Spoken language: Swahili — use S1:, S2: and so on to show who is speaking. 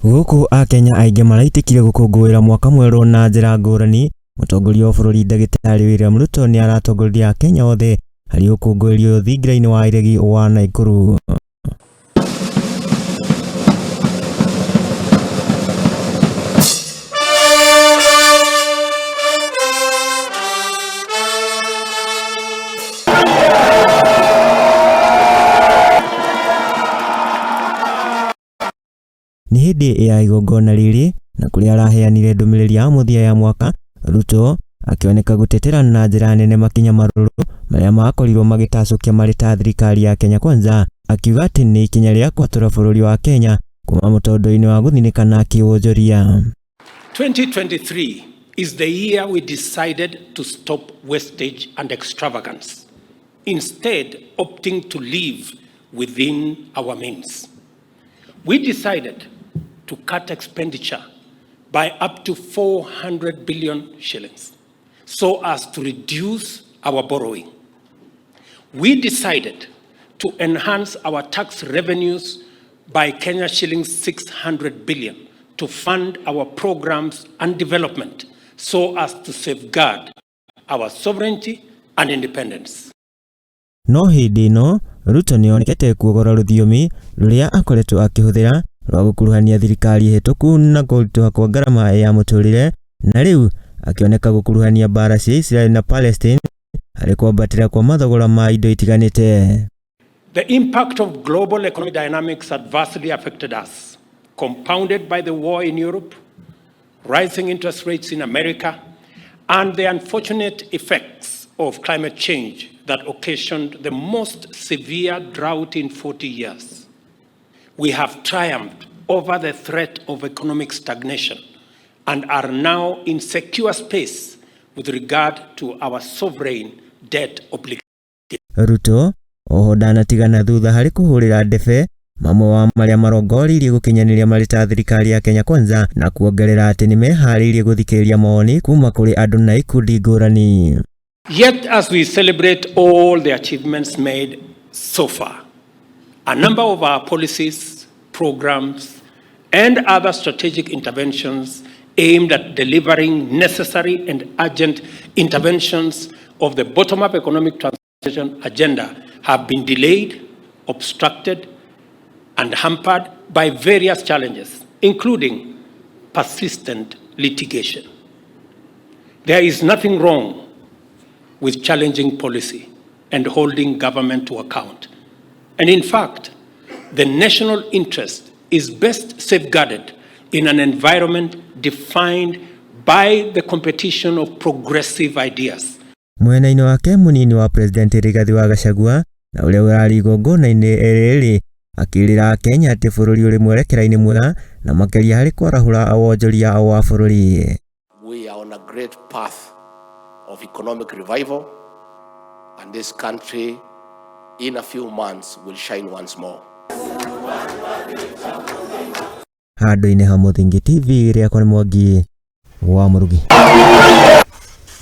S1: Guku Akenya aingĩ maraitikire gũkũngũĩra mwaka mwerũ na njĩra ngũrani. Mũtongoria wa bũrũri Ndagĩtarĩ Ruto nĩ aratongoria Akenya othe harĩ ũkũngũĩri Thingira-ini wa iregi wa Nakuru. Ni hindi ya igongona riri na kuria araheanire ndumiriri ya muthia ya mwaka. Ruto akioneka gutetera na njira nene Makinya Maruru maria makorirwo magitacukia mari ta thirikari ya Kenya kwanza, akiuga ati ni ikinya ria kwatura bũrũri wa Kenya kuma mũtondo-ini wa guthinikana kiwonjoria.
S2: 2023 is the year we decided to stop wastage and extravagance, instead opting to live within our means. We decided to cut expenditure by up to 400 billion shillings so as to reduce our borrowing. We decided to enhance our tax revenues by Kenya shillings 600 billion to fund our programs and development so as to safeguard our sovereignty and independence.
S1: No hindi no Ruto nionekete kuogora rũthiomi rũrĩa akoretwo akĩhũthĩra rwa gũkuruhania thirikari hĩtũku na kũritũha kwa ngarama ya mũtũrĩre, na rĩu akioneka gũkuruhania mbara cia Israel na Palestine harĩ kwambatĩra kwa mathogora ma indo itiganĩte.
S2: The impact of global economic dynamics adversely affected us, compounded by the war in Europe, rising interest rates in America, and the unfortunate effects of climate change that occasioned the most severe drought in 40 years. We have triumphed over the threat of economic stagnation and are now in secure space with regard to our sovereign debt obligation.
S1: Ruto oho ndanatigana thutha harĩ kũhũrĩra ndebe mamwe wa marĩa marongorĩirie gũkinyanĩria marĩ ta thirikari ya Kenya kwanza na kuongerera atĩ nĩ meharĩirie gũthikĩrĩria mawoni kuma kũrĩ andũ na ikundi ngũrani.
S2: Yet as we celebrate all the achievements made so far, a number of our policies, programs, and other strategic interventions aimed at delivering necessary and urgent interventions of the bottom-up economic transition agenda have been delayed, obstructed, and hampered by various challenges, including persistent litigation. There is nothing wrong with challenging policy and holding government to account. And in fact, the national interest is best safeguarded in an environment defined by the competition of progressive ideas.
S1: Mwena-inĩ wake munini wa President Rigathi wa Gachagua na ũrĩa ũrarĩ igongona-inĩ rĩrĩ akĩrĩra Kenya atĩ bũrũri ũrĩ mwerekera-inĩ mwega na makĩria harĩ kwarahũra wonjoria wa bũrũri.
S3: We are on a great path of economic revival, and this country in a few months will shine once more.
S1: Handũ-inĩ ha Mũthingi TV rĩakwa nĩ Mwangi wa Murugi.